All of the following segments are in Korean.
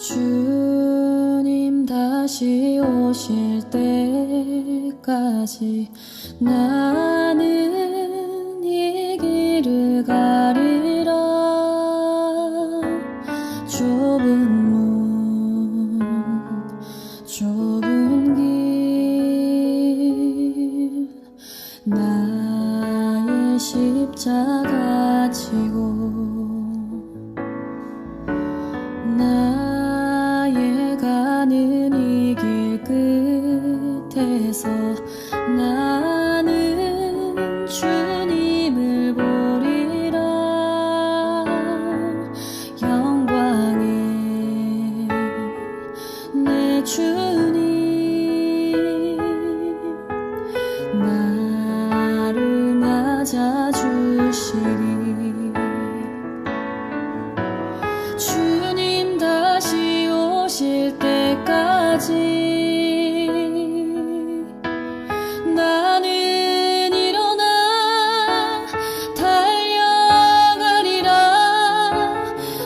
주님 다시 오실 때까지 나는 이 길을 가리라. 좁은 문 좁은 길 나의 십자가 지고 나의 가는 이 길 끝에서 나는 주님을 보리라. 영광의 내 주님 나를 맞아주시리. 주님 다시 오실 때까지 나는 일어나 달려가리라.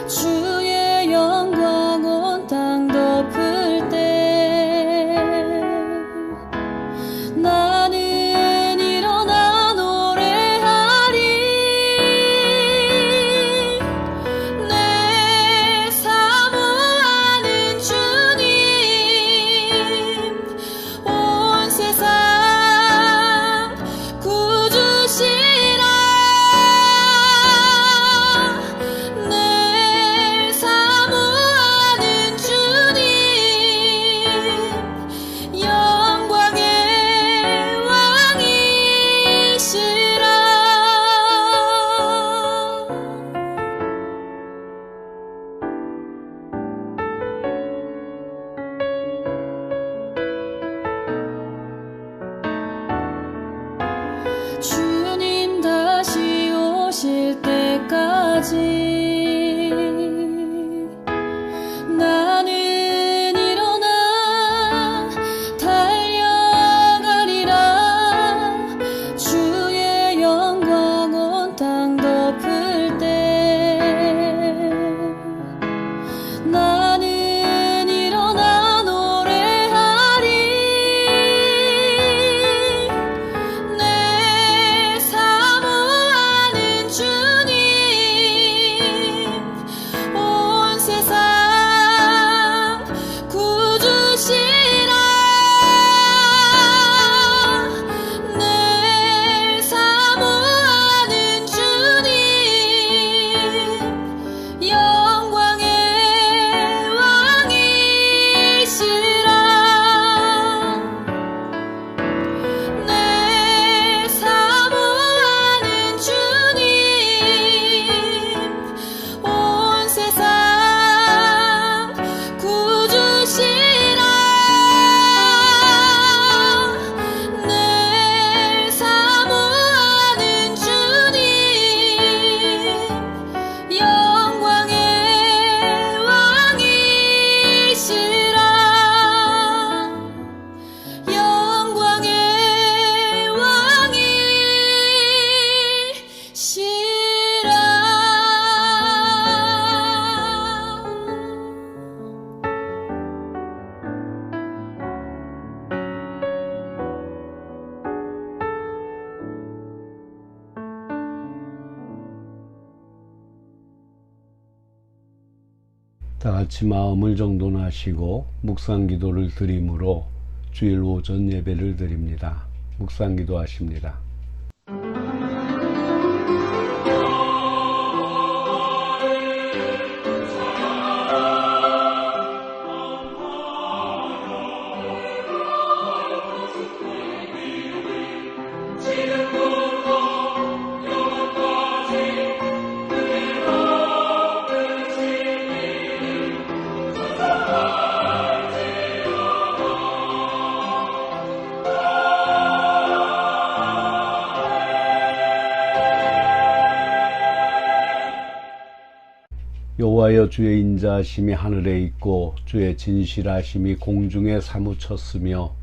주의 영광 온 땅 덮을 때 나는 일어나 노래하리. 내 사모하는 주님 온 세상 구주시라. 내 사모하는 주님 영광의 왕이시라. 주님 다시 오실 때까지 나는 일어나 달려가리라. 주의 영광 온 땅 덮을 때 나는 일어나 노래하리. 내 사모하는 주님 온 세상 구주시라. 내 사모하는 주님 영광의 왕이시라. 내 사모하는 주님 온 세상 구주시라. 내 사모하는 주님 영광의 왕이시라. 영광의 왕이시라. 다 같이 마음을 정돈하시고 묵상기도를 드림으로 주일 오전 예배를 드립니다. 묵상기도 하십니다. 여호와여, 주의 인자하심이 하늘에 있고 주의 진실하심이 공중에 사무쳤으며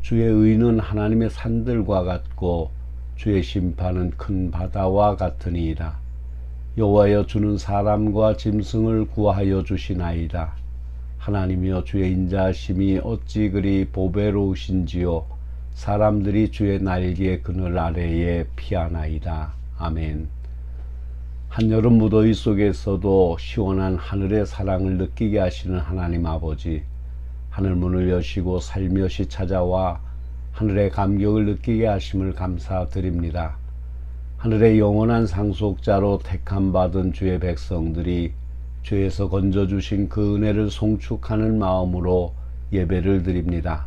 주의 의는 하나님의 산들과 같고 주의 심판은 큰 바다와 같으니이다. 여호와여, 주는 사람과 짐승을 구하여 주시나이다. 하나님이여 주의 인자하심이 어찌 그리 보배로우신지요. 사람들이 주의 날개 그늘 아래에 피하나이다. 아멘. 한여름 무더위 속에서도 시원한 하늘의 사랑을 느끼게 하시는 하나님 아버지, 하늘문을 여시고 살며시 찾아와 하늘의 감격을 느끼게 하심을 감사드립니다. 하늘의 영원한 상속자로 택함받은 주의 백성들이 죄에서 건져주신 그 은혜를 송축하는 마음으로 예배를 드립니다.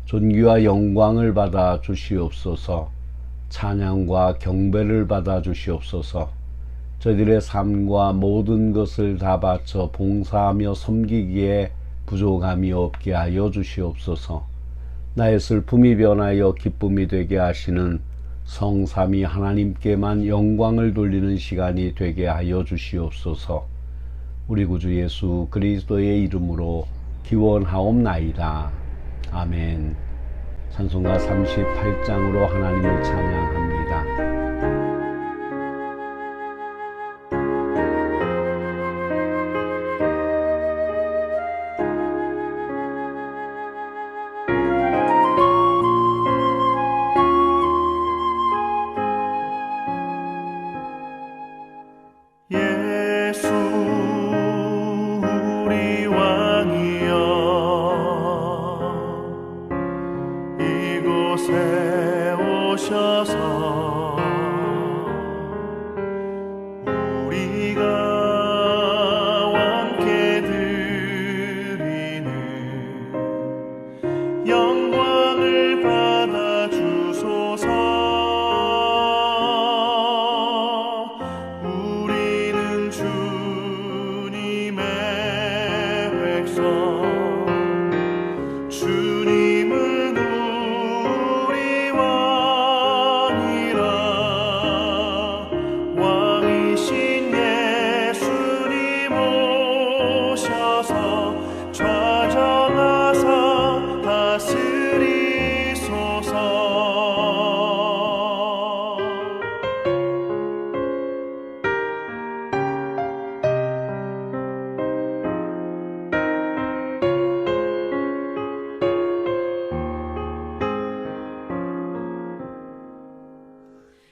존귀와 영광을 받아 주시옵소서. 찬양과 경배를 받아 주시옵소서. 저희들의 삶과 모든 것을 다 바쳐 봉사하며 섬기기에 부족함이 없게 하여 주시옵소서. 나의 슬픔이 변하여 기쁨이 되게 하시는 성삼위 하나님께만 영광을 돌리는 시간이 되게 하여 주시옵소서. 우리 구주 예수 그리스도의 이름으로 기원하옵나이다. 아멘. 찬송가 38장으로 하나님을 찬양합니다. 예수 우리 왕이여 이곳에 오셔서 우리가 함께 드리는 영광을 받아 주소서. 주님은 우리 왕이라 왕이신 예수님 오셔서 좌정하사 다스리소서.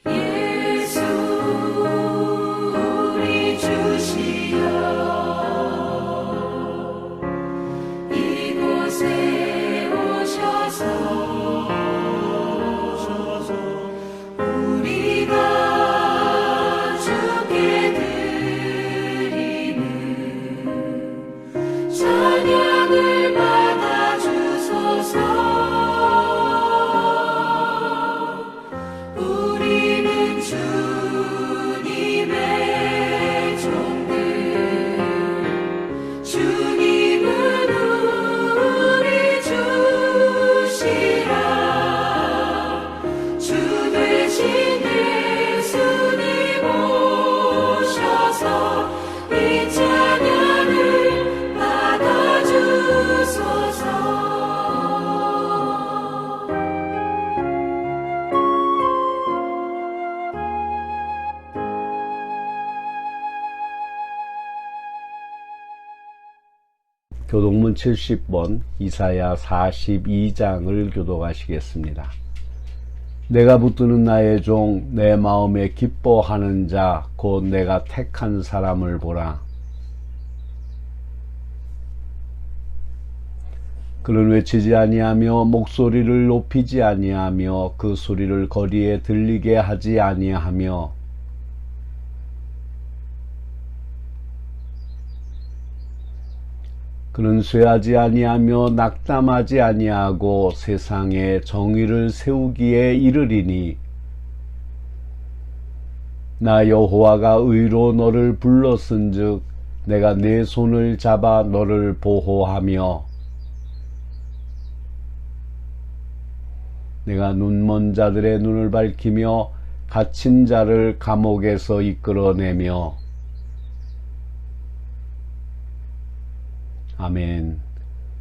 예수 우리 주시여 이곳에 오셔서 우리가 주께 드리는 찬양을 받아 주소서. 우리는 주님의 종들, 주님은 우리 주시라. 주 되신 예수님 오셔서 이 찬양을 받아 주소서. 교독문 70번 이사야 42장을 교독하시겠습니다. 내가 붙드는 나의 종 내 마음에 기뻐하는 자 곧 내가 택한 사람을 보라. 그는 외치지 아니하며 목소리를 높이지 아니하며 그 소리를 거리에 들리게 하지 아니하며 그는 쇠하지 아니하며 낙담하지 아니하고 세상에 정의를 세우기에 이르리니 나 여호와가 의로 너를 불렀은즉 내가 내 손을 잡아 너를 보호하며 내가 눈먼 자들의 눈을 밝히며 갇힌 자를 감옥에서 이끌어내며 아멘.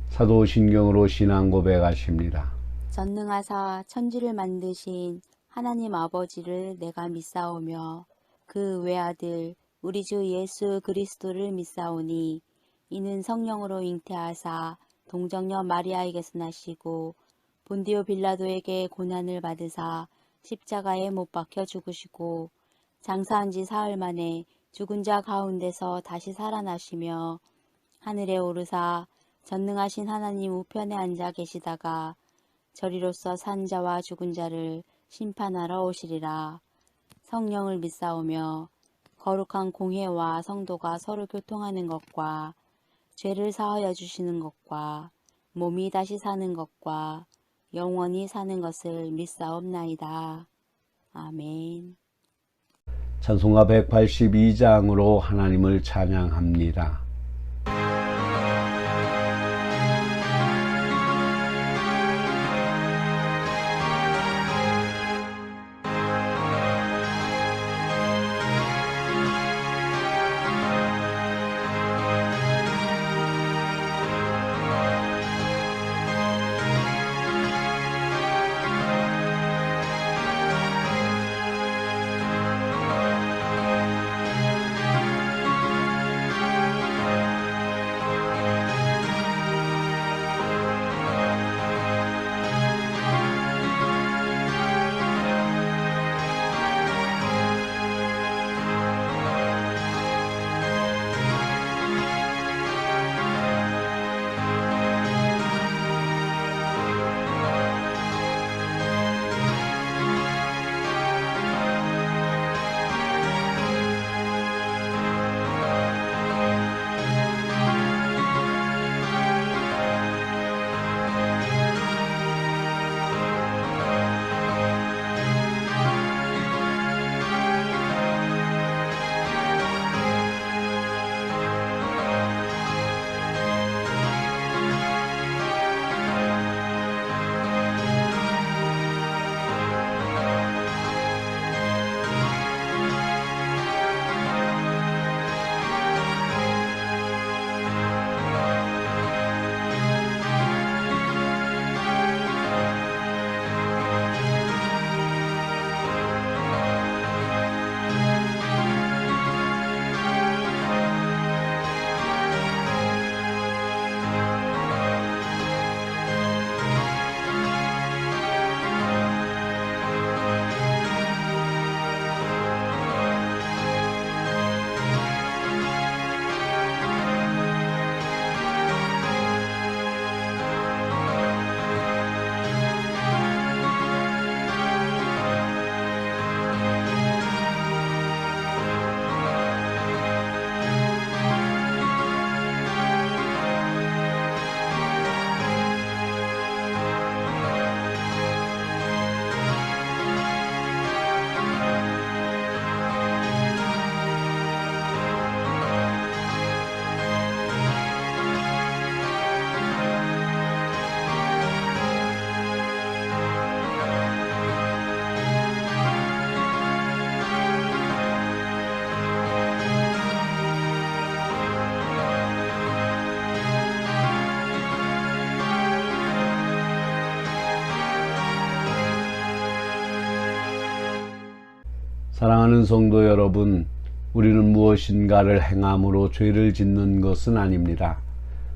사도신경으로 신앙 고백하십니다. 전능하사 천지를 만드신 하나님 아버지를 내가 믿사오며 그 외아들 우리 주 예수 그리스도를 믿사오니 이는 성령으로 잉태하사 동정녀 마리아에게서 나시고 본디오 빌라도에게 고난을 받으사 십자가에 못 박혀 죽으시고 장사한 지 사흘 만에 죽은 자 가운데서 다시 살아나시며 하늘에 오르사 전능하신 하나님 우편에 앉아 계시다가 저리로서 산 자와 죽은 자를 심판하러 오시리라. 성령을 믿사오며 거룩한 공회와 성도가 서로 교통하는 것과 죄를 사하여 주시는 것과 몸이 다시 사는 것과 영원히 사는 것을 믿사옵나이다. 아멘. 찬송가 182장으로 하나님을 찬양합니다. 사랑하는 성도 여러분, 우리는 무엇인가를 행함으로 죄를 짓는 것은 아닙니다.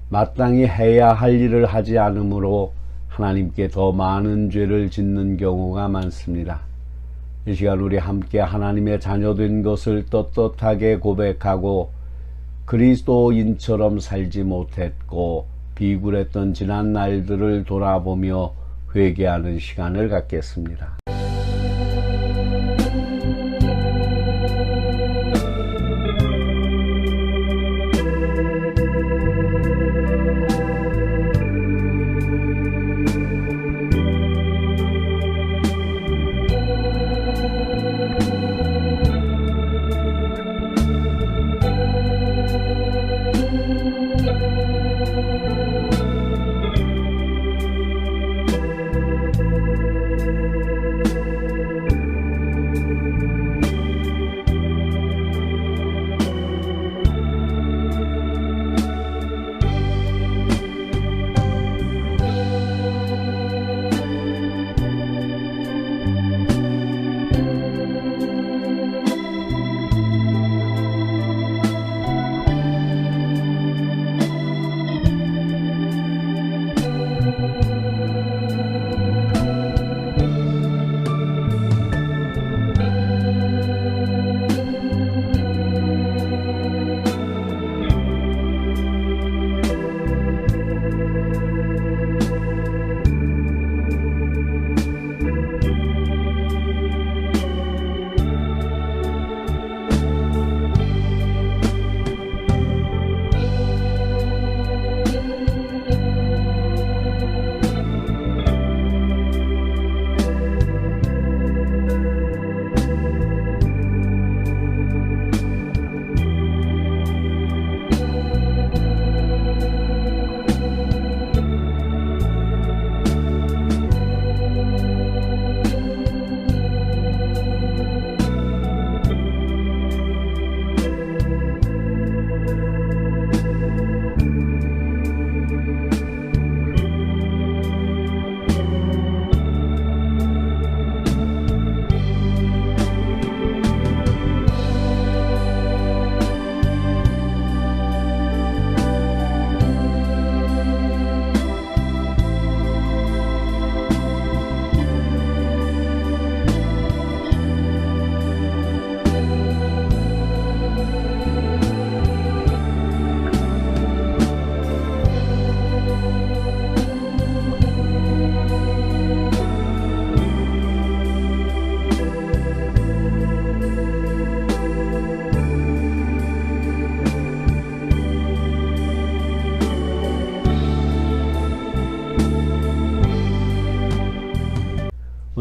마땅히 해야 할 일을 하지 않으므로 하나님께 더 많은 죄를 짓는 경우가 많습니다. 이 시간 우리 함께 하나님의 자녀된 것을 떳떳하게 고백하고 그리스도인처럼 살지 못했고 비굴했던 지난 날들을 돌아보며 회개하는 시간을 갖겠습니다.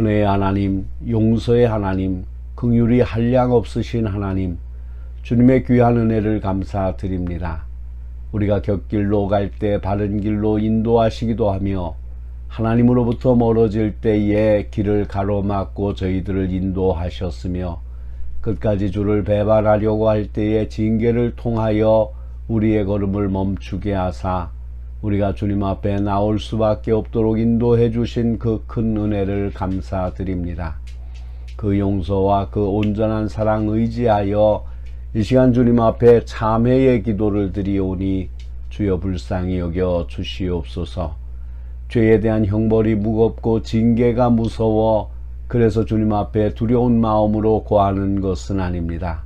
은혜의 하나님, 용서의 하나님, 긍휼이 한량 없으신 하나님, 주님의 귀한 은혜를 감사드립니다. 우리가 곁길로 갈 때 바른 길로 인도하시기도 하며 하나님으로부터 멀어질 때에 길을 가로막고 저희들을 인도하셨으며 끝까지 주를 배반하려고 할 때에 징계를 통하여 우리의 걸음을 멈추게 하사 우리가 주님 앞에 나올 수밖에 없도록 인도해 주신 그 큰 은혜를 감사드립니다. 그 용서와 그 온전한 사랑 의지하여 이 시간 주님 앞에 참회의 기도를 드리오니 주여 불쌍히 여겨 주시옵소서. 죄에 대한 형벌이 무겁고 징계가 무서워 그래서 주님 앞에 두려운 마음으로 고하는 것은 아닙니다.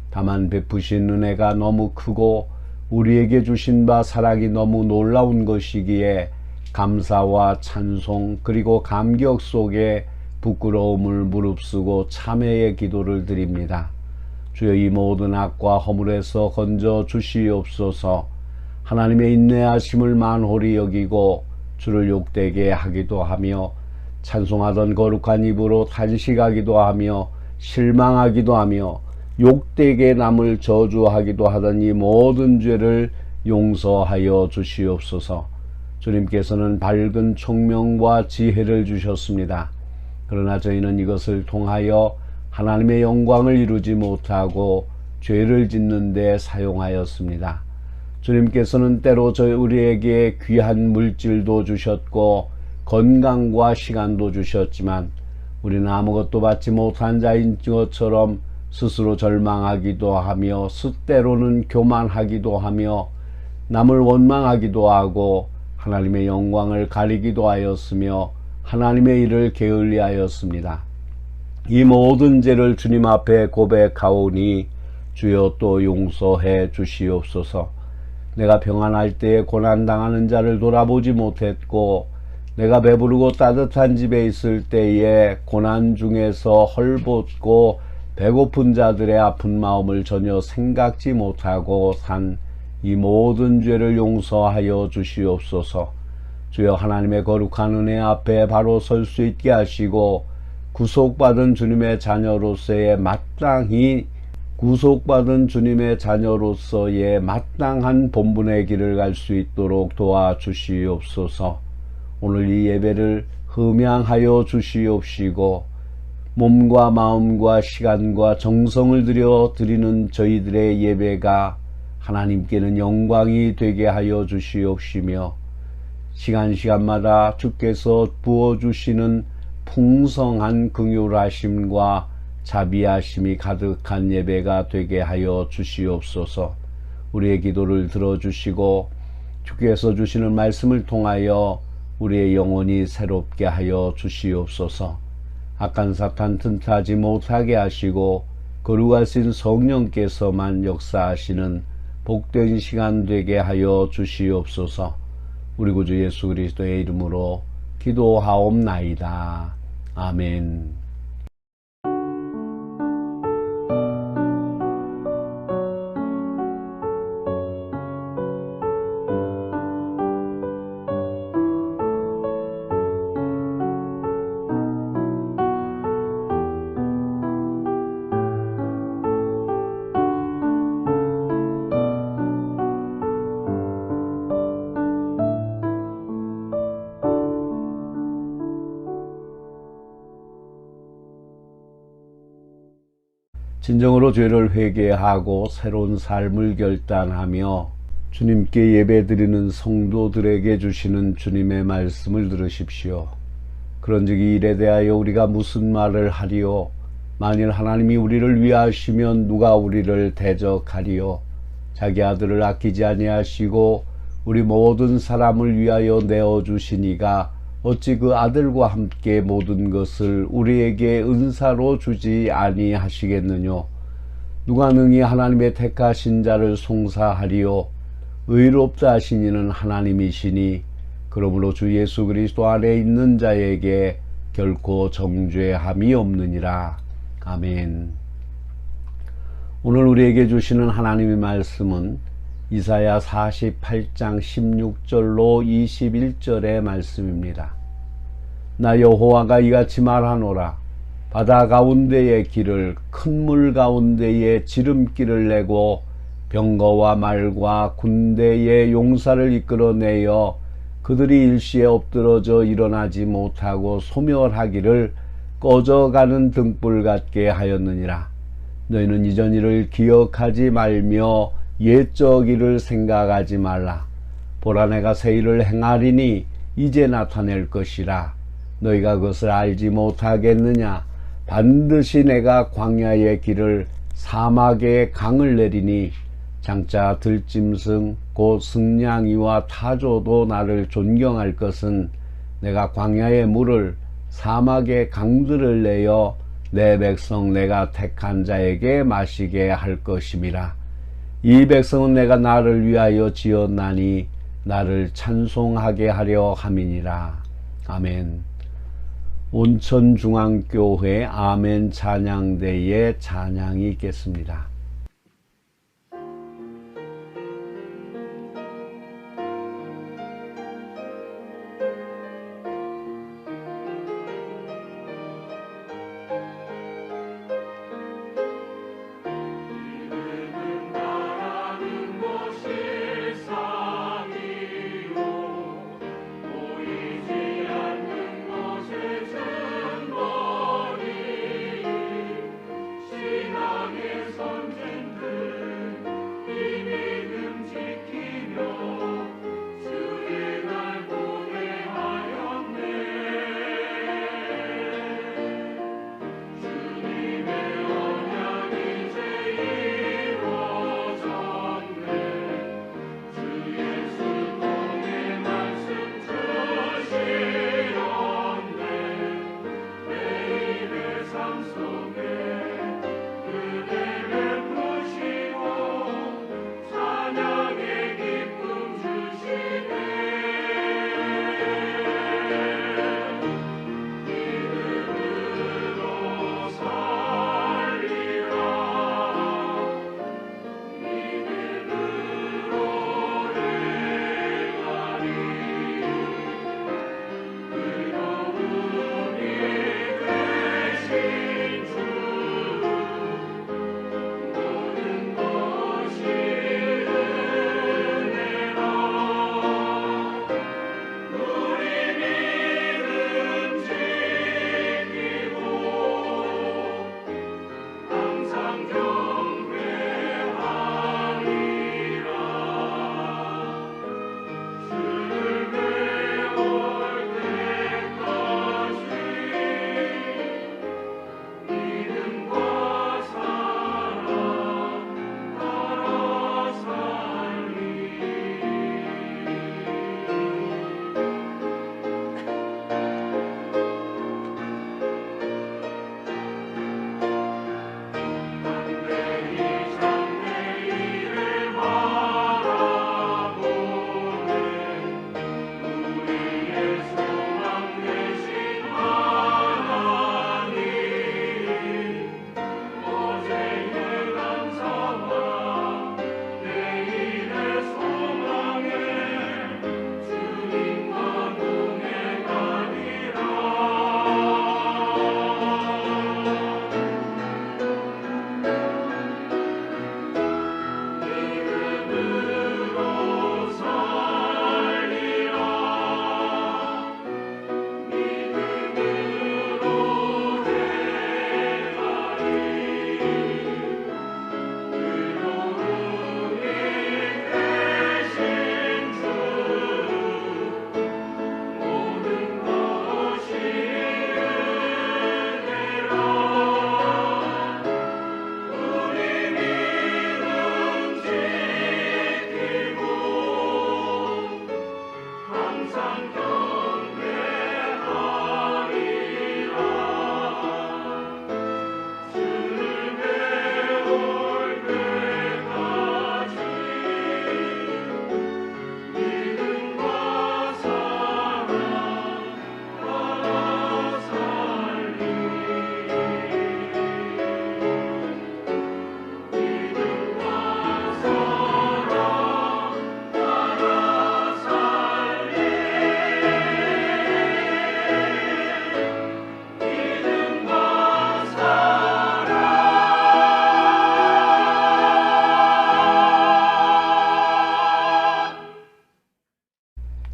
다만 베푸신 은혜가 너무 크고 우리에게 주신 바 사랑이 너무 놀라운 것이기에 감사와 찬송 그리고 감격 속에 부끄러움을 무릅쓰고 참회의 기도를 드립니다. 주여 이 모든 악과 허물에서 건져 주시옵소서. 하나님의 인내하심을 만홀히 여기고 주를 욕되게 하기도 하며 찬송하던 거룩한 입으로 탄식하기도 하며 실망하기도 하며 욕되게 남을 저주하기도 하던 이 모든 죄를 용서하여 주시옵소서. 주님께서는 밝은 총명과 지혜를 주셨습니다. 그러나 저희는 이것을 통하여 하나님의 영광을 이루지 못하고 죄를 짓는 데 사용하였습니다. 주님께서는 때로 우리에게 귀한 물질도 주셨고 건강과 시간도 주셨지만 우리는 아무것도 받지 못한 자인 것처럼 스스로 절망하기도 하며 때로는 교만하기도 하며 남을 원망하기도 하고 하나님의 영광을 가리기도 하였으며 하나님의 일을 게을리하였습니다. 이 모든 죄를 주님 앞에 고백하오니 주여 또 용서해 주시옵소서. 내가 평안할 때에 고난당하는 자를 돌아보지 못했고 내가 배부르고 따뜻한 집에 있을 때에 고난 중에서 헐벗고 배고픈 자들의 아픈 마음을 전혀 생각지 못하고 산 이 모든 죄를 용서하여 주시옵소서. 주여 하나님의 거룩한 은혜 앞에 바로 설 수 있게 하시고 구속받은 주님의 자녀로서의 마땅한 본분의 길을 갈 수 있도록 도와주시옵소서. 오늘 이 예배를 흠양하여 주시옵시고 몸과 마음과 시간과 정성을 들여 드리는 저희들의 예배가 하나님께는 영광이 되게 하여 주시옵시며 시간마다 주께서 부어주시는 풍성한 긍휼하심과 자비하심이 가득한 예배가 되게 하여 주시옵소서. 우리의 기도를 들어주시고 주께서 주시는 말씀을 통하여 우리의 영혼이 새롭게 하여 주시옵소서. 악한 사탄 틈타지 못하게 하시고 거룩하신 성령께서만 역사하시는 복된 시간 되게 하여 주시옵소서. 우리 구주 예수 그리스도의 이름으로 기도하옵나이다. 아멘. 진정으로 죄를 회개하고 새로운 삶을 결단하며 주님께 예배드리는 성도들에게 주시는 주님의 말씀을 들으십시오. 그런즉 이 일에 대하여 우리가 무슨 말을 하리요? 만일 하나님이 우리를 위하시면 누가 우리를 대적하리요? 자기 아들을 아끼지 아니하시고 우리 모든 사람을 위하여 내어주시니가 어찌 그 아들과 함께 모든 것을 우리에게 은사로 주지 아니하시겠느뇨? 누가 능히 하나님의 택하신 자를 송사하리요? 의롭다 하신 이는 하나님이시니 그러므로 주 예수 그리스도 안에 있는 자에게 결코 정죄함이 없느니라. 아멘. 오늘 우리에게 주시는 하나님의 말씀은 이사야 48장 16절로 21절의 말씀입니다. 나 여호와가 이같이 말하노라. 바다 가운데의 길을 큰 물 가운데에 지름길을 내고 병거와 말과 군대의 용사를 이끌어내어 그들이 일시에 엎드러져 일어나지 못하고 소멸하기를 꺼져가는 등불 같게 하였느니라. 너희는 이전 일을 기억하지 말며 옛적 일을 생각하지 말라. 보라, 내가 새 일을 행하리니 이제 나타낼 것이라. 너희가 그것을 알지 못하겠느냐? 반드시 내가 광야의 길을 사막의 강을 내리니 장차 들짐승 곧 승냥이와 타조도 나를 존경할 것은 내가 광야의 물을 사막의 강들을 내어 내 백성 내가 택한 자에게 마시게 할 것임이라. 이 백성은 내가 나를 위하여 지었나니 나를 찬송하게 하려 함이니라. 아멘. 온천중앙교회 아멘 찬양대에 찬양이 있겠습니다.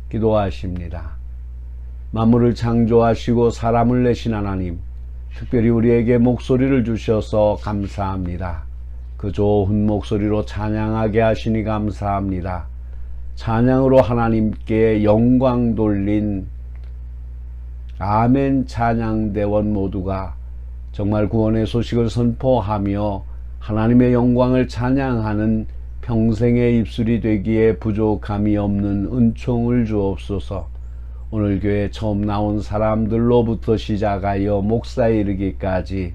기도하십니다. 만물을 창조하시고 사람을 내신 하나님, 특별히 우리에게 목소리를 주셔서 감사합니다. 그 좋은 목소리로 찬양하게 하시니 감사합니다. 찬양으로 하나님께 영광 돌린 아멘 찬양대원 모두가 정말 구원의 소식을 선포하며 하나님의 영광을 찬양하는 평생의 입술이 되기에 부족함이 없는 은총을 주옵소서. 오늘 교회 처음 나온 사람들로부터 시작하여 목사에 이르기까지,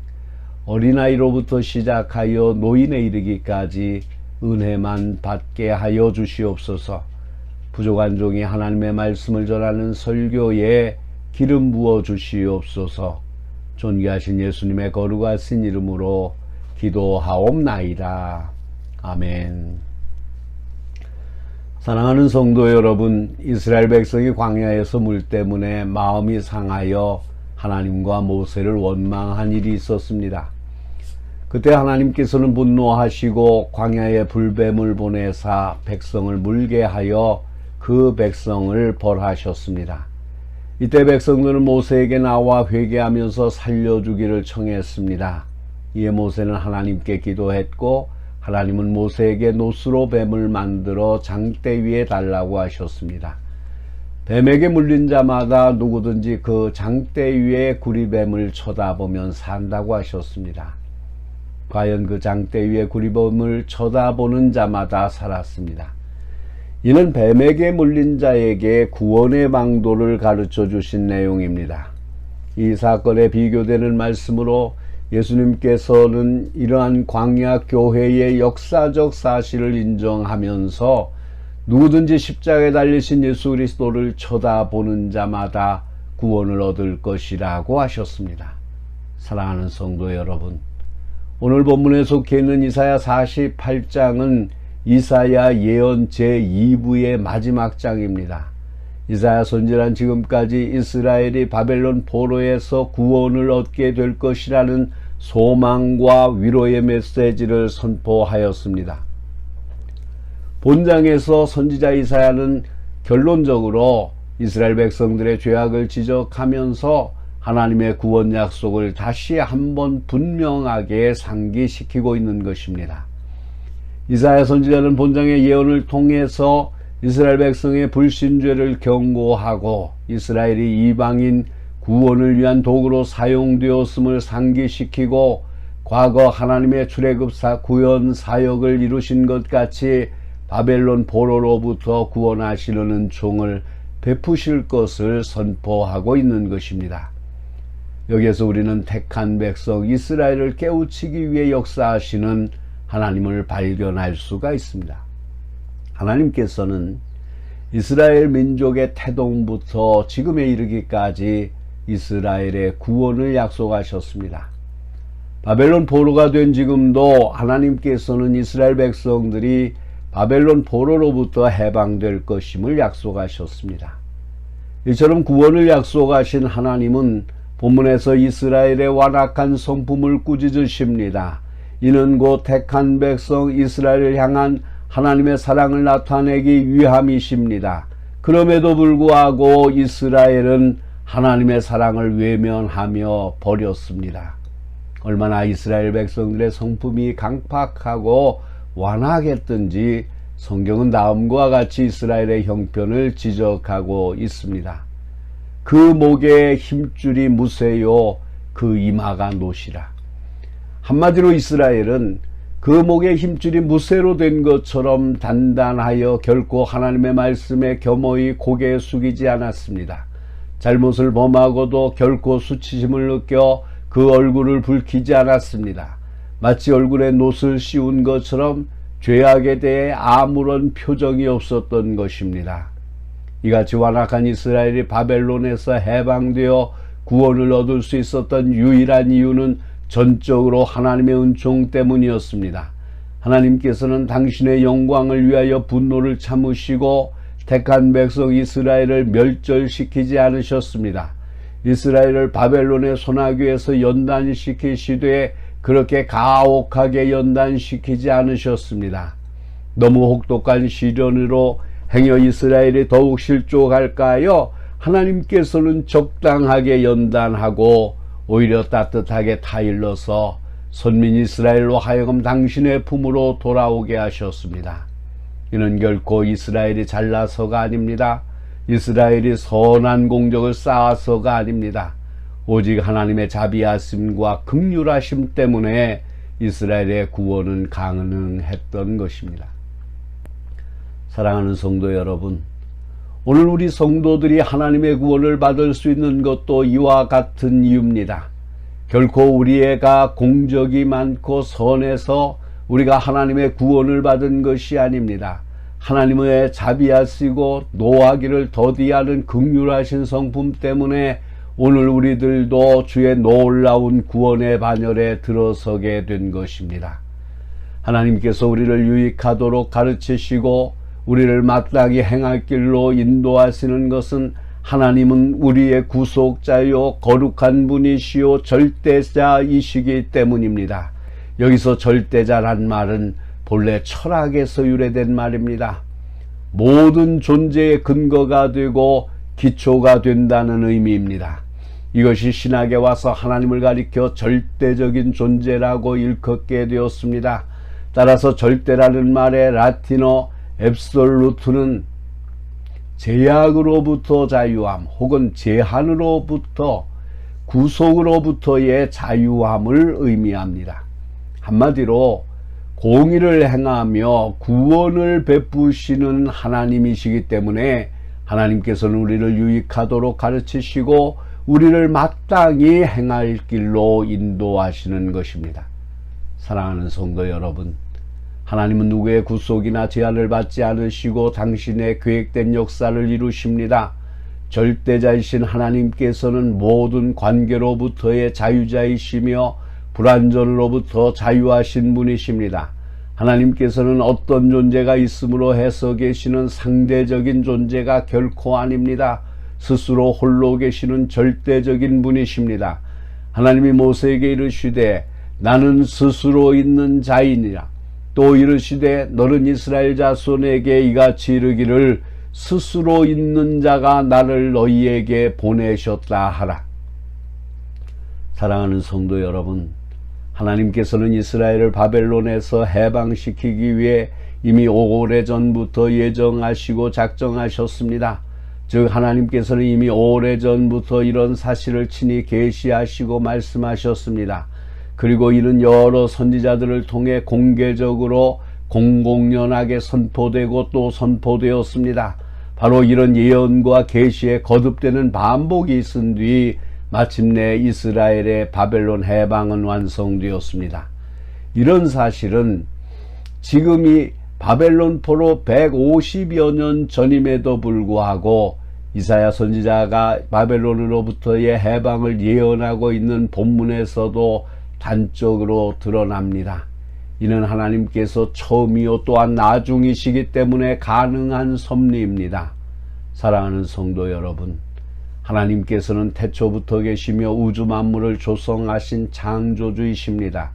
어린아이로부터 시작하여 노인에 이르기까지 은혜만 받게 하여 주시옵소서. 부족한 종이 하나님의 말씀을 전하는 설교에 기름 부어 주시옵소서. 존귀하신 예수님의 거룩하신 이름으로 기도하옵나이다. 아멘. 사랑하는 성도 여러분, 이스라엘 백성이 광야에서 물 때문에 마음이 상하여 하나님과 모세를 원망한 일이 있었습니다. 그때 하나님께서는 분노하시고 광야에 불뱀을 보내사 백성을 물게 하여 그 백성을 벌하셨습니다. 이때 백성들은 모세에게 나와 회개하면서 살려주기를 청했습니다. 이에 모세는 하나님께 기도했고, 하나님은 모세에게 노스로 뱀을 만들어 장대 위에 달라고 하셨습니다. 뱀에게 물린 자마다 누구든지 그 장대 위에 구리뱀을 쳐다보면 산다고 하셨습니다. 과연 그 장대 위에 구리뱀을 쳐다보는 자마다 살았습니다. 이는 뱀에게 물린 자에게 구원의 방도를 가르쳐 주신 내용입니다. 이 사건에 비교되는 말씀으로 예수님께서는 이러한 광야 교회의 역사적 사실을 인정하면서 누구든지 십자가에 달리신 예수 그리스도를 쳐다보는 자마다 구원을 얻을 것이라고 하셨습니다. 사랑하는 성도 여러분, 오늘 본문에 속해 있는 이사야 48장은 이사야 예언 제2부의 마지막 장입니다. 이사야 선지자는 지금까지 이스라엘이 바벨론 포로에서 구원을 얻게 될 것이라는 소망과 위로의 메시지를 선포하였습니다. 본장에서 선지자 이사야는 결론적으로 이스라엘 백성들의 죄악을 지적하면서 하나님의 구원 약속을 다시 한번 분명하게 상기시키고 있는 것입니다. 이사야 선지자는 본장의 예언을 통해서 이스라엘 백성의 불신죄를 경고하고 이스라엘이 이방인 구원을 위한 도구로 사용되었음을 상기시키고, 과거 하나님의 출애굽 구원 사역을 이루신 것 같이 바벨론 포로로부터 구원하시는 은총을 베푸실 것을 선포하고 있는 것입니다. 여기에서 우리는 택한 백성 이스라엘을 깨우치기 위해 역사하시는 하나님을 발견할 수가 있습니다. 하나님께서는 이스라엘 민족의 태동부터 지금에 이르기까지 이스라엘의 구원을 약속하셨습니다. 바벨론 포로가 된 지금도 하나님께서는 이스라엘 백성들이 바벨론 포로로부터 해방될 것임을 약속하셨습니다. 이처럼 구원을 약속하신 하나님은 본문에서 이스라엘의 완악한 성품을 꾸짖으십니다. 이는 곧 택한 백성 이스라엘을 향한 하나님의 사랑을 나타내기 위함이십니다. 그럼에도 불구하고 이스라엘은 하나님의 사랑을 외면하며 버렸습니다. 얼마나 이스라엘 백성들의 성품이 강팍하고 완악했던지 성경은 다음과 같이 이스라엘의 형편을 지적하고 있습니다. 그 목에 힘줄이 무쇠요, 그 이마가 노시라. 한마디로 이스라엘은 그 목에 힘줄이 무쇠로 된 것처럼 단단하여 결코 하나님의 말씀에 겸허히 고개 숙이지 않았습니다. 잘못을 범하고도 결코 수치심을 느껴 그 얼굴을 붉히지 않았습니다. 마치 얼굴에 놋을 씌운 것처럼 죄악에 대해 아무런 표정이 없었던 것입니다. 이같이 완악한 이스라엘이 바벨론에서 해방되어 구원을 얻을 수 있었던 유일한 이유는 전적으로 하나님의 은총 때문이었습니다. 하나님께서는 당신의 영광을 위하여 분노를 참으시고 택한 백성 이스라엘을 멸절시키지 않으셨습니다. 이스라엘을 바벨론의 소나귀에서 연단시키시되 그렇게 가혹하게 연단시키지 않으셨습니다. 너무 혹독한 시련으로 행여 이스라엘이 더욱 실족할까요? 하나님께서는 적당하게 연단하고 오히려 따뜻하게 타일러서 선민 이스라엘로 하여금 당신의 품으로 돌아오게 하셨습니다. 이는 결코 이스라엘이 잘나서가 아닙니다. 이스라엘이 선한 공적을 쌓아서가 아닙니다. 오직 하나님의 자비하심과 긍휼하심 때문에 이스라엘의 구원은 가능했던 것입니다. 사랑하는 성도 여러분, 오늘 우리 성도들이 하나님의 구원을 받을 수 있는 것도 이와 같은 이유입니다. 결코 우리가 공적이 많고 선해서 우리가 하나님의 구원을 받은 것이 아닙니다. 하나님의 자비하시고 노하기를 더디하는 긍휼하신 성품 때문에 오늘 우리들도 주의 놀라운 구원의 반열에 들어서게 된 것입니다. 하나님께서 우리를 유익하도록 가르치시고 우리를 마땅히 행할 길로 인도하시는 것은 하나님은 우리의 구속자요 거룩한 분이시요 절대자이시기 때문입니다. 여기서 절대자란 말은 본래 철학에서 유래된 말입니다. 모든 존재의 근거가 되고 기초가 된다는 의미입니다. 이것이 신학에 와서 하나님을 가리켜 절대적인 존재라고 일컫게 되었습니다. 따라서 절대라는 말의 라틴어 앱솔루트는 제약으로부터 자유함 혹은 제한으로부터 구속으로부터의 자유함을 의미합니다. 한마디로 공의를 행하며 구원을 베푸시는 하나님이시기 때문에 하나님께서는 우리를 유익하도록 가르치시고 우리를 마땅히 행할 길로 인도하시는 것입니다. 사랑하는 성도 여러분, 하나님은 누구의 구속이나 제한을 받지 않으시고 당신의 계획된 역사를 이루십니다. 절대자이신 하나님께서는 모든 관계로부터의 자유자이시며 불완전으로부터 자유하신 분이십니다. 하나님께서는 어떤 존재가 있음으로 해서 계시는 상대적인 존재가 결코 아닙니다. 스스로 홀로 계시는 절대적인 분이십니다. 하나님이 모세에게 이르시되 나는 스스로 있는 자이니라. 또 이르시되 너는 이스라엘 자손에게 이같이 이르기를 스스로 있는 자가 나를 너희에게 보내셨다 하라. 사랑하는 성도 여러분, 하나님께서는 이스라엘을 바벨론에서 해방시키기 위해 이미 오래전부터 예정하시고 작정하셨습니다. 즉 하나님께서는 이미 오래전부터 이런 사실을 친히 계시하시고 말씀하셨습니다. 그리고 이는 여러 선지자들을 통해 공개적으로 공공연하게 선포되고 또 선포되었습니다. 바로 이런 예언과 계시에 거듭되는 반복이 있은 뒤 마침내 이스라엘의 바벨론 해방은 완성되었습니다. 이런 사실은 지금이 바벨론포로 150여 년 전임에도 불구하고 이사야 선지자가 바벨론으로부터의 해방을 예언하고 있는 본문에서도 단적으로 드러납니다. 이는 하나님께서 처음이요 또한 나중이시기 때문에 가능한 섭리입니다. 사랑하는 성도 여러분, 하나님께서는 태초부터 계시며 우주 만물을 조성하신 창조주이십니다.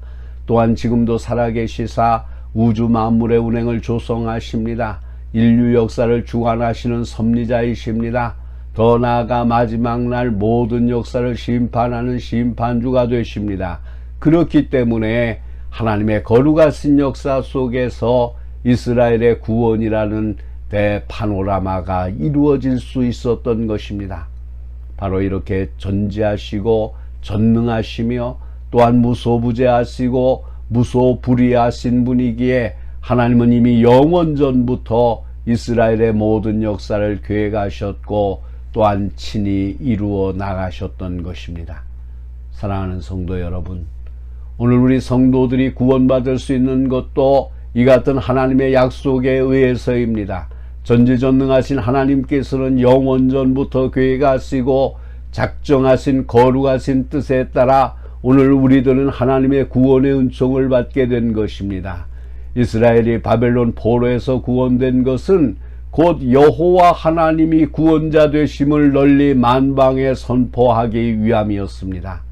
또한 지금도 살아계시사 우주 만물의 운행을 조성하십니다. 인류 역사를 주관하시는 섭리자이십니다. 더 나아가 마지막 날 모든 역사를 심판하는 심판주가 되십니다. 그렇기 때문에 하나님의 거룩하신 역사 속에서 이스라엘의 구원이라는 대파노라마가 이루어질 수 있었던 것입니다. 바로 이렇게 전지하시고 전능하시며 또한 무소부재하시고 무소불위하신 분이기에 하나님은 이미 영원전부터 이스라엘의 모든 역사를 계획하셨고 또한 친히 이루어 나가셨던 것입니다. 사랑하는 성도 여러분, 오늘 우리 성도들이 구원받을 수 있는 것도 이 같은 하나님의 약속에 의해서입니다. 전지전능하신 하나님께서는 영원전부터 계획하시고 작정하신 거룩하신 뜻에 따라 오늘 우리들은 하나님의 구원의 은총을 받게 된 것입니다. 이스라엘이 바벨론 포로에서 구원된 것은 곧 여호와 하나님이 구원자 되심을 널리 만방에 선포하기 위함이었습니다.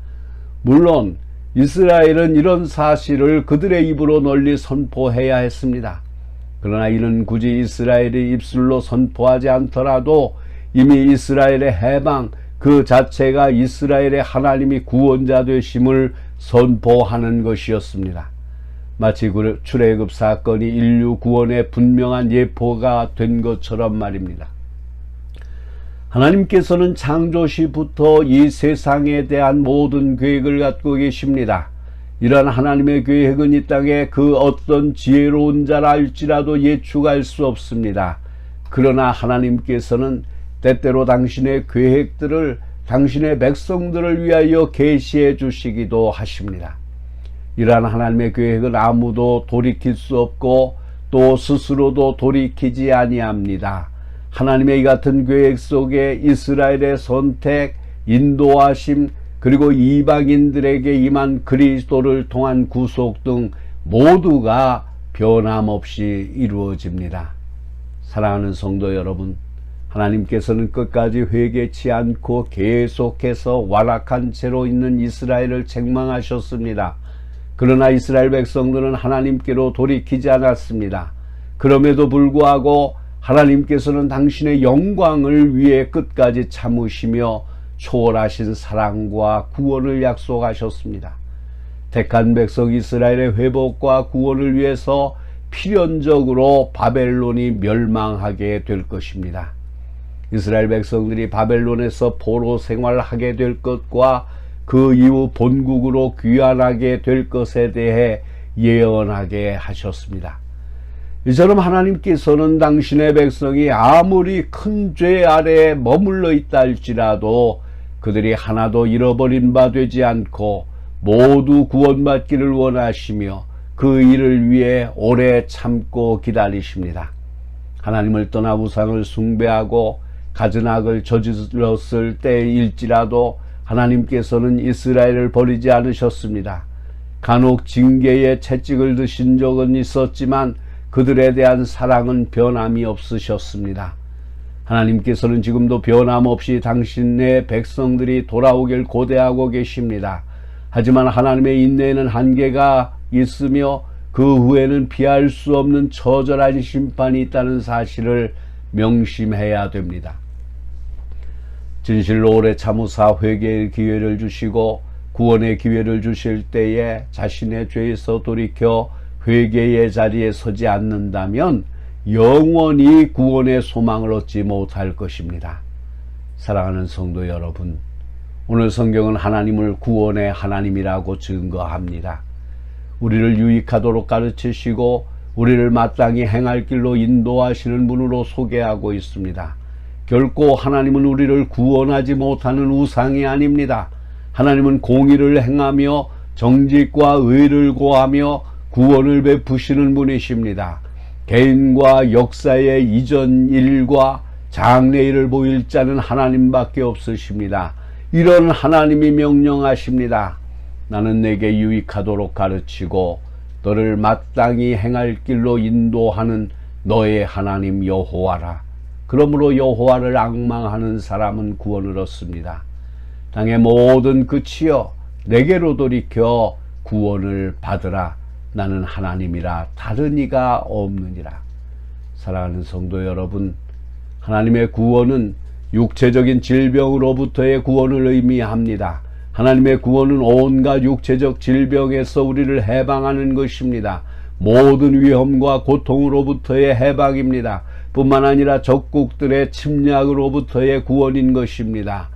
물론 이스라엘은 이런 사실을 그들의 입으로 널리 선포해야 했습니다. 그러나 이는 굳이 이스라엘이 입술로 선포하지 않더라도 이미 이스라엘의 해방 그 자체가 이스라엘의 하나님이 구원자 되심을 선포하는 것이었습니다. 마치 출애굽 사건이 인류 구원의 분명한 예포가 된 것처럼 말입니다. 하나님께서는 창조시부터 이 세상에 대한 모든 계획을 갖고 계십니다. 이러한 하나님의 계획은 이 땅에 그 어떤 지혜로운 자라 할지라도 예측할 수 없습니다. 그러나 하나님께서는 때때로 당신의 계획들을 당신의 백성들을 위하여 계시해 주시기도 하십니다. 이러한 하나님의 계획은 아무도 돌이킬 수 없고 또 스스로도 돌이키지 아니합니다. 하나님의 이 같은 계획 속에 이스라엘의 선택, 인도하심, 그리고 이방인들에게 임한 그리스도를 통한 구속 등 모두가 변함없이 이루어집니다. 사랑하는 성도 여러분, 하나님께서는 끝까지 회개치 않고 계속해서 완악한 채로 있는 이스라엘을 책망하셨습니다. 그러나 이스라엘 백성들은 하나님께로 돌이키지 않았습니다. 그럼에도 불구하고 하나님께서는 당신의 영광을 위해 끝까지 참으시며 초월하신 사랑과 구원을 약속하셨습니다. 택한 백성 이스라엘의 회복과 구원을 위해서 필연적으로 바벨론이 멸망하게 될 것입니다. 이스라엘 백성들이 바벨론에서 포로 생활하게 될 것과 그 이후 본국으로 귀환하게 될 것에 대해 예언하게 하셨습니다. 이처럼 하나님께서는 당신의 백성이 아무리 큰 죄 아래에 머물러 있다 할지라도 그들이 하나도 잃어버린 바 되지 않고 모두 구원받기를 원하시며 그 일을 위해 오래 참고 기다리십니다. 하나님을 떠나 우상을 숭배하고 갖은 악을 저질렀을 때일지라도 하나님께서는 이스라엘을 버리지 않으셨습니다. 간혹 징계의 채찍을 드신 적은 있었지만 그들에 대한 사랑은 변함이 없으셨습니다. 하나님께서는 지금도 변함없이 당신의 백성들이 돌아오길 고대하고 계십니다. 하지만 하나님의 인내에는 한계가 있으며 그 후에는 피할 수 없는 처절한 심판이 있다는 사실을 명심해야 됩니다. 진실로 오래 참으사 회개의 기회를 주시고 구원의 기회를 주실 때에 자신의 죄에서 돌이켜 회개의 자리에 서지 않는다면 영원히 구원의 소망을 얻지 못할 것입니다. 사랑하는 성도 여러분, 오늘 성경은 하나님을 구원의 하나님이라고 증거합니다. 우리를 유익하도록 가르치시고 우리를 마땅히 행할 길로 인도하시는 분으로 소개하고 있습니다. 결코 하나님은 우리를 구원하지 못하는 우상이 아닙니다. 하나님은 공의를 행하며 정직과 의를 고하며 구원을 베푸시는 분이십니다. 개인과 역사의 이전 일과 장래일을 보일 자는 하나님밖에 없으십니다. 이런 하나님이 명령하십니다. 나는 내게 유익하도록 가르치고 너를 마땅히 행할 길로 인도하는 너의 하나님 여호와라. 그러므로 여호와를 앙망하는 사람은 구원을 얻습니다. 땅의 모든 끝이여 내게로 돌이켜 구원을 받으라. 나는 하나님이라 다른 이가 없느니라. 사랑하는 성도 여러분, 하나님의 구원은 육체적인 질병으로부터의 구원을 의미합니다. 하나님의 구원은 온갖 육체적 질병에서 우리를 해방하는 것입니다. 모든 위험과 고통으로부터의 해방입니다. 뿐만 아니라 적국들의 침략으로부터의 구원인 것입니다.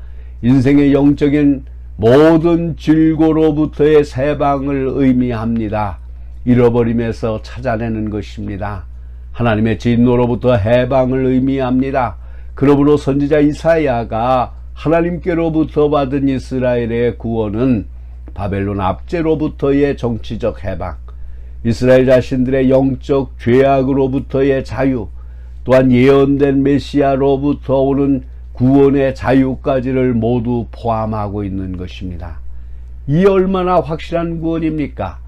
인생의 영적인 모든 질고로부터의 해방을 의미합니다. 잃어버림에서 찾아내는 것입니다. 하나님의 진노로부터 해방을 의미합니다. 그러므로 선지자 이사야가 하나님께로부터 받은 이스라엘의 구원은 바벨론 압제로부터의 정치적 해방, 이스라엘 자신들의 영적 죄악으로부터의 자유, 또한 예언된 메시아로부터 오는 구원의 자유까지를 모두 포함하고 있는 것입니다. 이 얼마나 확실한 구원입니까?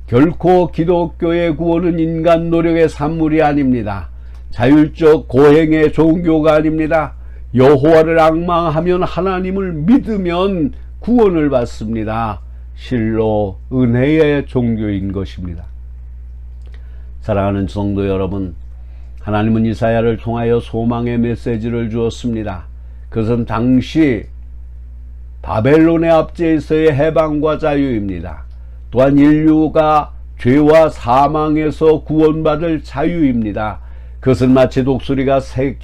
결코 기독교의 구원은 인간 노력의 산물이 아닙니다. 자율적 고행의 종교가 아닙니다. 여호와를 앙망하면 하나님을 믿으면 구원을 받습니다. 실로 은혜의 종교인 것입니다. 사랑하는 성도 여러분, 하나님은 이사야를 통하여 소망의 메시지를 주었습니다. 그것은 당시 바벨론의 압제에서의 해방과 자유입니다. 또한 인류가 죄와 사망에서 구원받을 자유입니다. 그것은 마치 독수리가 새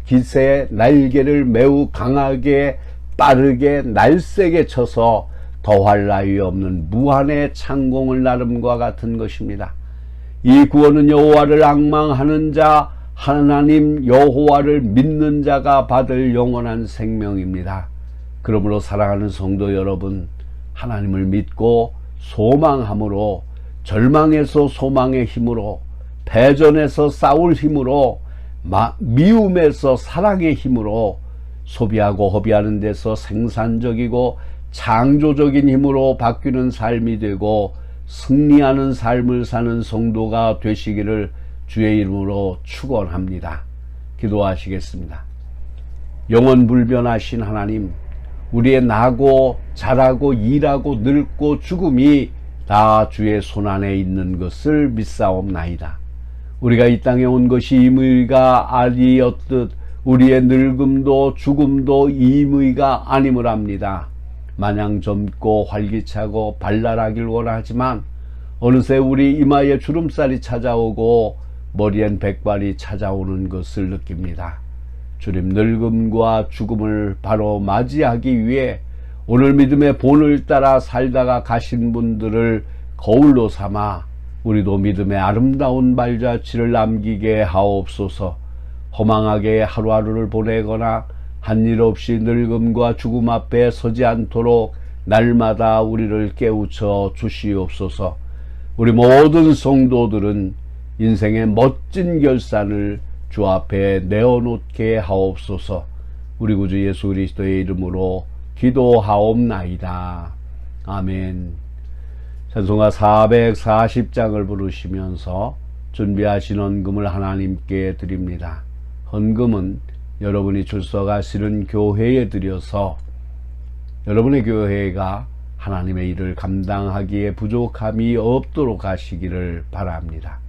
기새의 날개를 매우 강하게 빠르게 날쌔게 쳐서 더할 나위 없는 무한의 창공을 나름과 같은 것입니다. 이 구원은 여호와를 앙망하는 자, 하나님 여호와를 믿는 자가 받을 영원한 생명입니다. 그러므로 사랑하는 성도 여러분, 하나님을 믿고 소망함으로, 절망에서 소망의 힘으로, 패전에서 싸울 힘으로, 미움에서 사랑의 힘으로, 소비하고 허비하는 데서 생산적이고 창조적인 힘으로 바뀌는 삶이 되고 승리하는 삶을 사는 성도가 되시기를 주의 이름으로 축원합니다. 기도하시겠습니다. 영원불변하신 하나님, 우리의 나고 자라고 일하고 늙고 죽음이 다 주의 손안에 있는 것을 믿사옵나이다. 우리가 이 땅에 온 것이 임의가 아니었듯 우리의 늙음도 죽음도 임의가 아님을 압니다. 마냥 젊고 활기차고 발랄하길 원하지만 어느새 우리 이마에 주름살이 찾아오고 머리엔 백발이 찾아오는 것을 느낍니다. 주님, 늙음과 죽음을 바로 맞이하기 위해 오늘 믿음의 본을 따라 살다가 가신 분들을 거울로 삼아 우리도 믿음의 아름다운 발자취를 남기게 하옵소서. 허망하게 하루하루를 보내거나 한 일 없이 늙음과 죽음 앞에 서지 않도록 날마다 우리를 깨우쳐 주시옵소서. 우리 모든 성도들은 인생의 멋진 결산을 주 앞에 내어놓게 하옵소서. 우리 구주 예수 그리스도의 이름으로 기도하옵나이다. 아멘. 찬송가 440장을 부르시면서 준비하신 헌금을 하나님께 드립니다. 헌금은 여러분이 출석하시는 교회에 드려서 여러분의 교회가 하나님의 일을 감당하기에 부족함이 없도록 하시기를 바랍니다.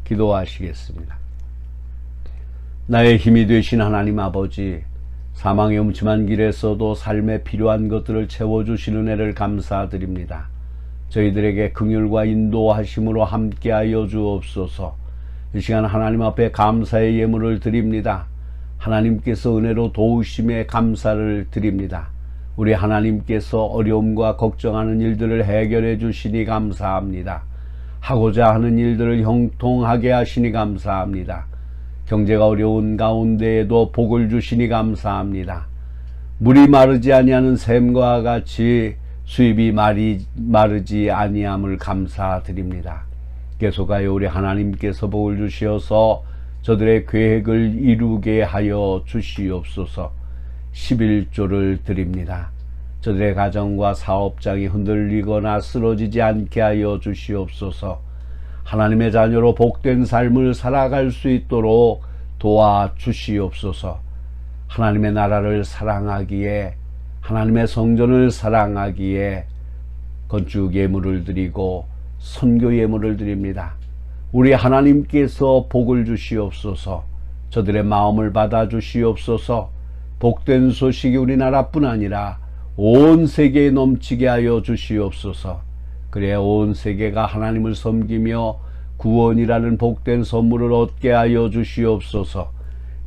기도하시겠습니다. 나의 힘이 되신 하나님 아버지, 사망의 음침한 길에서도 삶에 필요한 것들을 채워주시는 은혜를 감사드립니다. 저희들에게 긍휼과 인도하심으로 함께하여 주옵소서. 이 시간 하나님 앞에 감사의 예물을 드립니다. 하나님께서 은혜로 도우심에 감사를 드립니다. 우리 하나님께서 어려움과 걱정하는 일들을 해결해 주시니 감사합니다. 하고자 하는 일들을 형통하게 하시니 감사합니다. 경제가 어려운 가운데에도 복을 주시니 감사합니다. 물이 마르지 아니하는 샘과 같이 수입이 마르지 아니함을 감사드립니다. 계속하여 우리 하나님께서 복을 주시어서 저들의 계획을 이루게 하여 주시옵소서. 11조를 드립니다. 저들의 가정과 사업장이 흔들리거나 쓰러지지 않게 하여 주시옵소서. 하나님의 자녀로 복된 삶을 살아갈 수 있도록 도와주시옵소서. 하나님의 나라를 사랑하기에, 하나님의 성전을 사랑하기에 건축 예물을 드리고 선교 예물을 드립니다. 우리 하나님께서 복을 주시옵소서. 저들의 마음을 받아 주시옵소서. 복된 소식이 우리나라뿐 아니라 온 세계에 넘치게 하여 주시옵소서. 그래야 온 세계가 하나님을 섬기며 구원이라는 복된 선물을 얻게 하여 주시옵소서.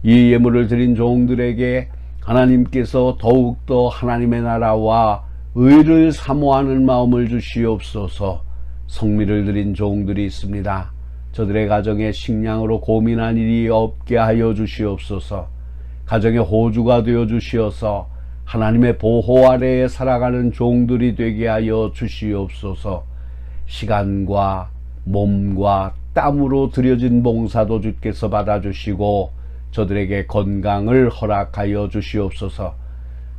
이 예물을 드린 종들에게 하나님께서 더욱더 하나님의 나라와 의를 사모하는 마음을 주시옵소서. 성미를 드린 종들이 있습니다. 저들의 가정에 식량으로 고민한 일이 없게 하여 주시옵소서. 가정의 호주가 되어 주시어서 하나님의 보호 아래에 살아가는 종들이 되게 하여 주시옵소서. 시간과 몸과 땀으로 드려진 봉사도 주께서 받아주시고 저들에게 건강을 허락하여 주시옵소서.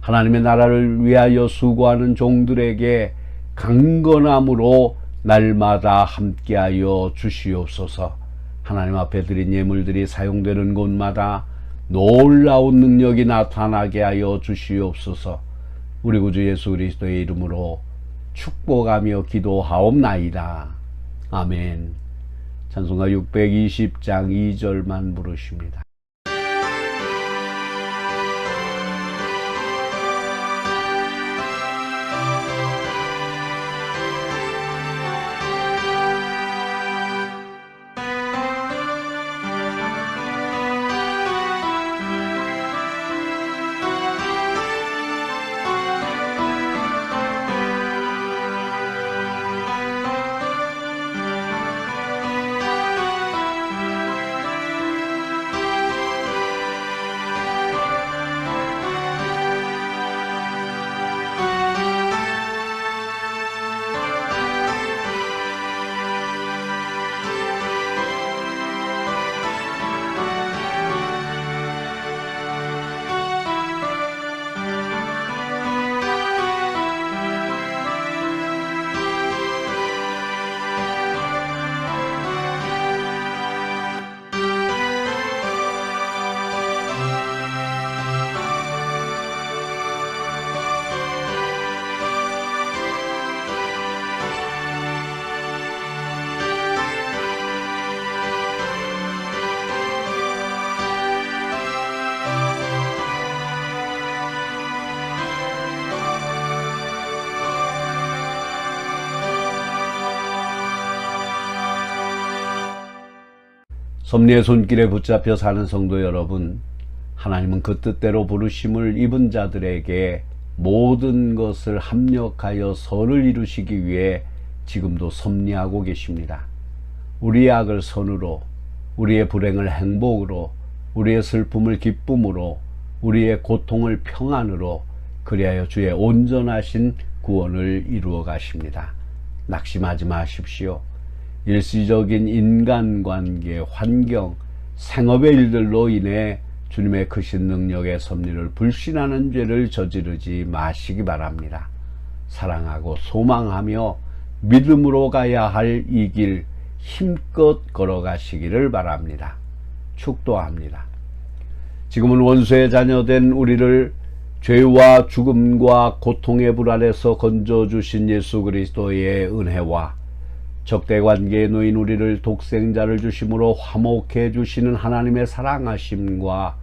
하나님의 나라를 위하여 수고하는 종들에게 강건함으로 날마다 함께하여 주시옵소서. 하나님 앞에 드린 예물들이 사용되는 곳마다 놀라운 능력이 나타나게 하여 주시옵소서. 우리 구주 예수 그리스도의 이름으로 축복하며 기도하옵나이다. 아멘. 찬송가 620장 2절만 부르십니다. 섭리의 손길에 붙잡혀 사는 성도 여러분, 하나님은 그 뜻대로 부르심을 입은 자들에게 모든 것을 합력하여 선을 이루시기 위해 지금도 섭리하고 계십니다. 우리의 악을 선으로, 우리의 불행을 행복으로, 우리의 슬픔을 기쁨으로, 우리의 고통을 평안으로, 그리하여 주의 온전하신 구원을 이루어 가십니다. 낙심하지 마십시오. 일시적인 인간관계, 환경, 생업의 일들로 인해 주님의 크신 능력의 섭리를 불신하는 죄를 저지르지 마시기 바랍니다. 사랑하고 소망하며 믿음으로 가야 할 이 길 힘껏 걸어가시기를 바랍니다. 축도합니다. 지금은 원수의 자녀된 우리를 죄와 죽음과 고통의 불 아래서 건져주신 예수 그리스도의 은혜와 적대관계에 놓인 우리를 독생자를 주심으로 화목해 주시는 하나님의 사랑하심과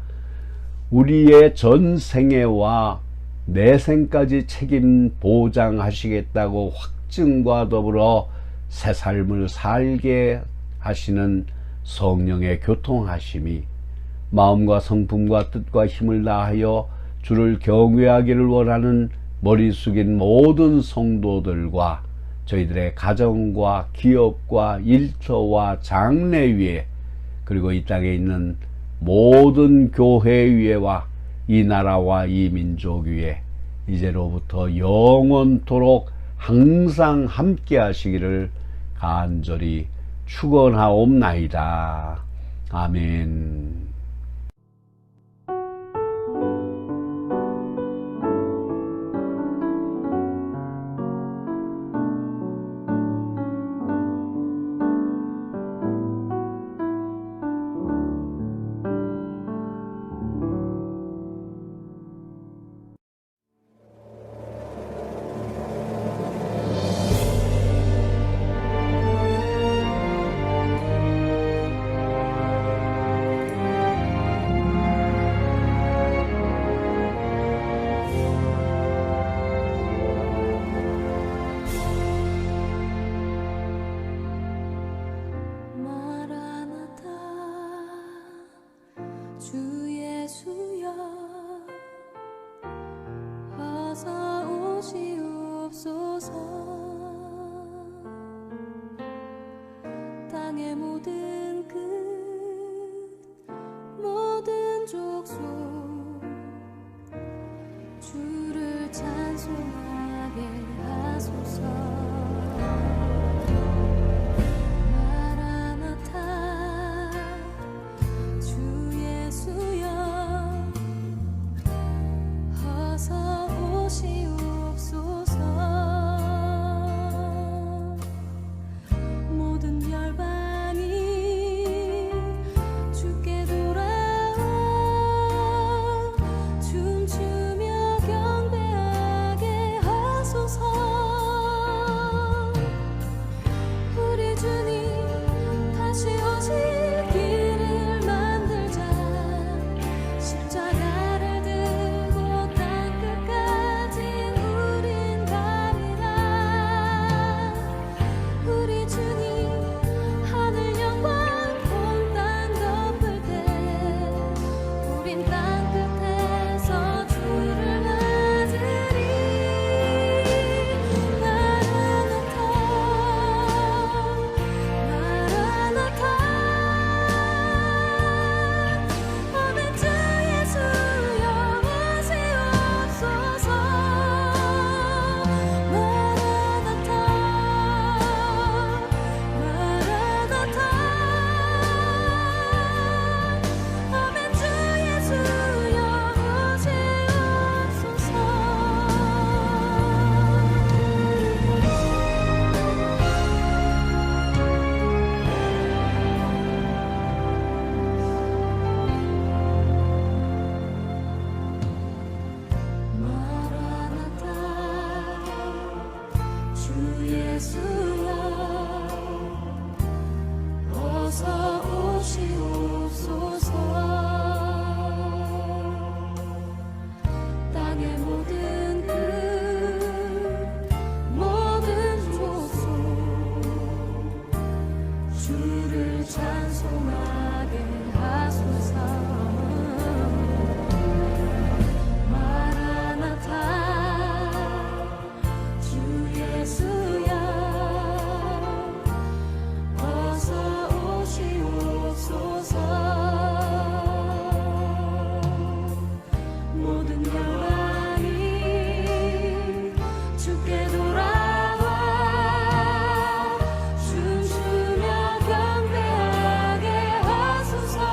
우리의 전생애와 내생까지 책임 보장하시겠다고 확증과 더불어 새 삶을 살게 하시는 성령의 교통하심이 마음과 성품과 뜻과 힘을 다하여 주를 경외하기를 원하는 머리 숙인 모든 성도들과 저희들의 가정과 기업과 일터와 장래 위에 그리고 이 땅에 있는 모든 교회 위에와 이 나라와 이 민족 위에 이제로부터 영원토록 항상 함께 하시기를 간절히 축원하옵나이다. 아멘. 마라나타 주 예수여 어서 오시옵소서 땅의 모든 끝 모든 족속 주를 찬송하게 하소서 마라나타 주 예수여 어서 오시옵소서 모든 열방이 주께 돌아와 춤추며 경배하게 하소서 우리 주님 다시 오실 길을 만들자 십자가를 들고 땅끝까지 우린 가리라 우리 주님 하늘 영광 온 땅 덮을 때 우린 땅끝에서 주를 맞으리 마라나타 마라나타 오늘 주 예수여 오시옵소서 마라나타 마라나타 오늘 주 예수여 오시옵소서 마라나타 주 예수여 어서 오시옵소서 땅의 모든 끝 모든 족속 주를 찬송하게 하소서 마라나타 주 예수여 어서 오시옵소서 모든 열방이 주께 돌아와 춤추며 경배하게 하소서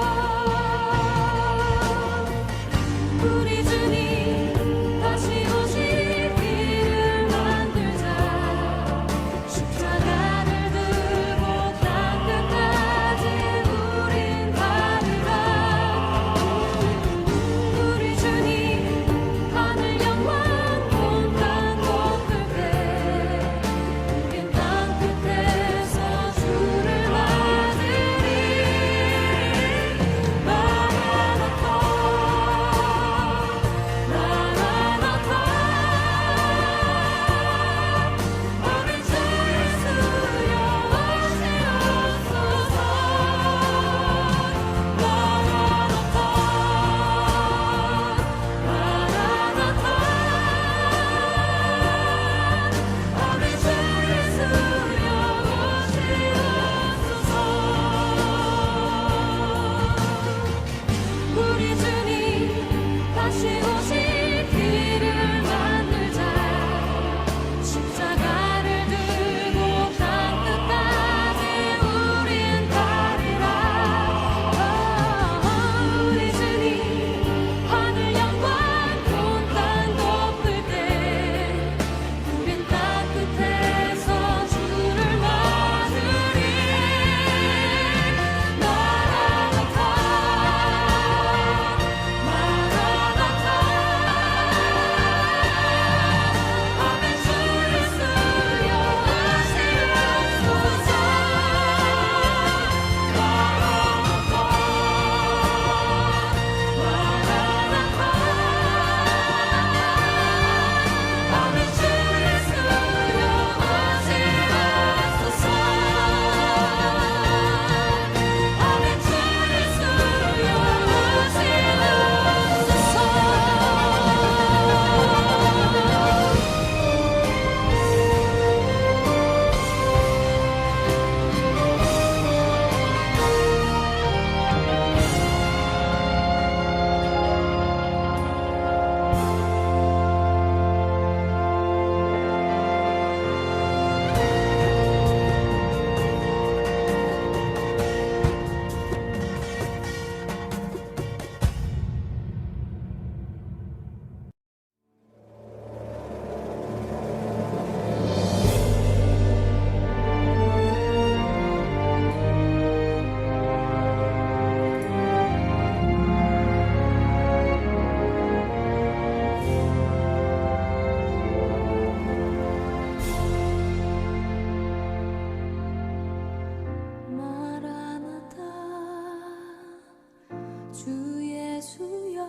주 예수여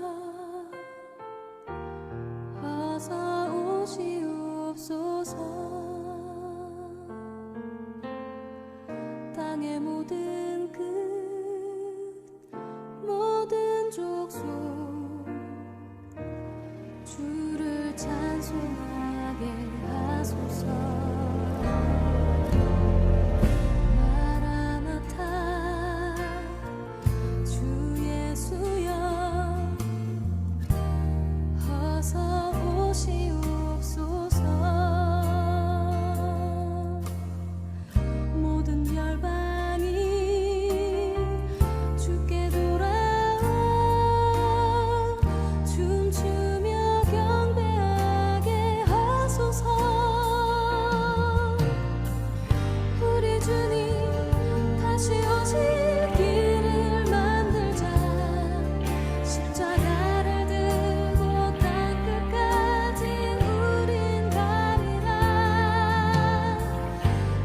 어서 오시옵소서. 땅의 모든 끝 모든 족속 주를 찬송하게 하소서. 마라나타 주 예수여 어서 오시옵소서. 모든 열방이 주께 돌아와 춤추며 경배하게 하소서. 우리 주님 다시 오실 길을 만들자. 십자가를 들고 땅끝까지 우린 가리라.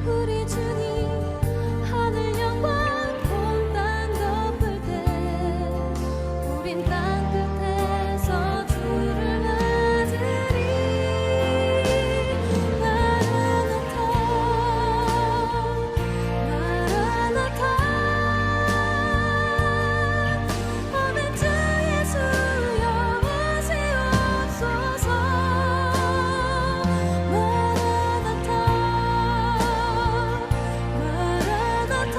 우리 주님 하늘 영광 온 땅 덮을 때 우린 땅끝에서 주를 맞으리. 마라나타 마라나타 아멘. 주 예수여 오시옵소서. 마라나타 마라나타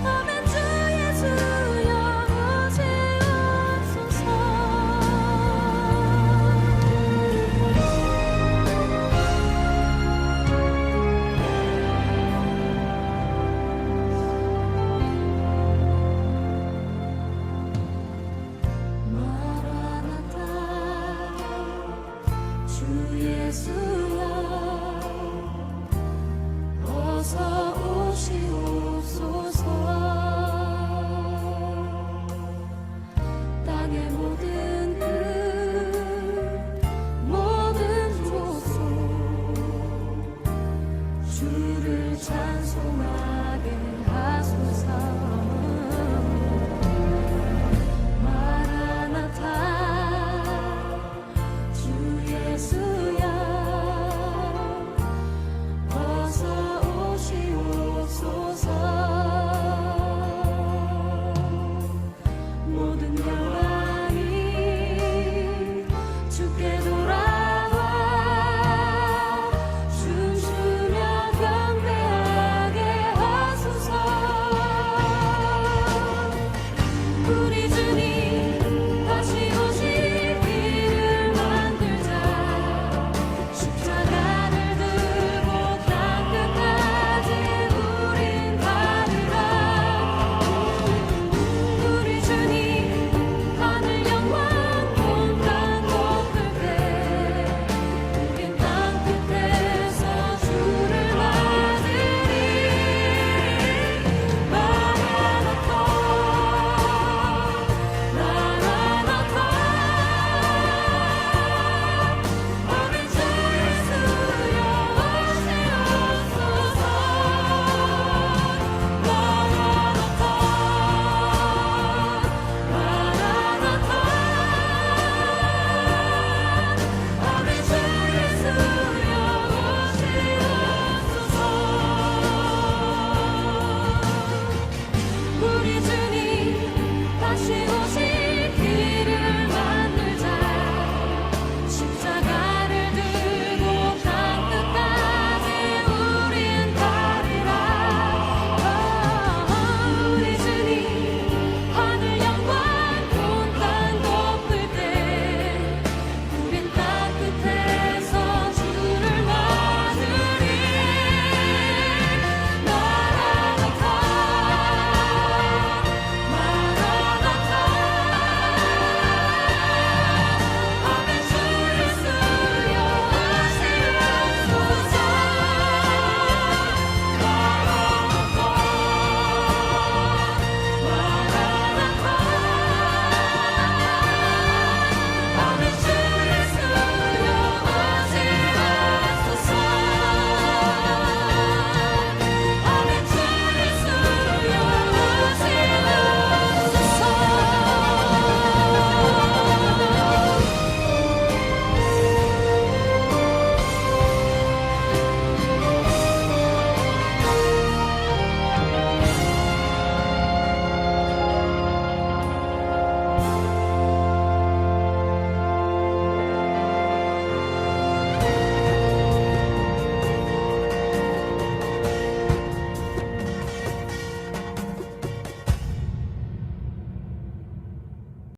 아멘. 주 예수여 오시옵소서. 마라나타 주 예수여 어서 오시옵소서. 땅의 모든 끝 모든 족속 주를 찬송하게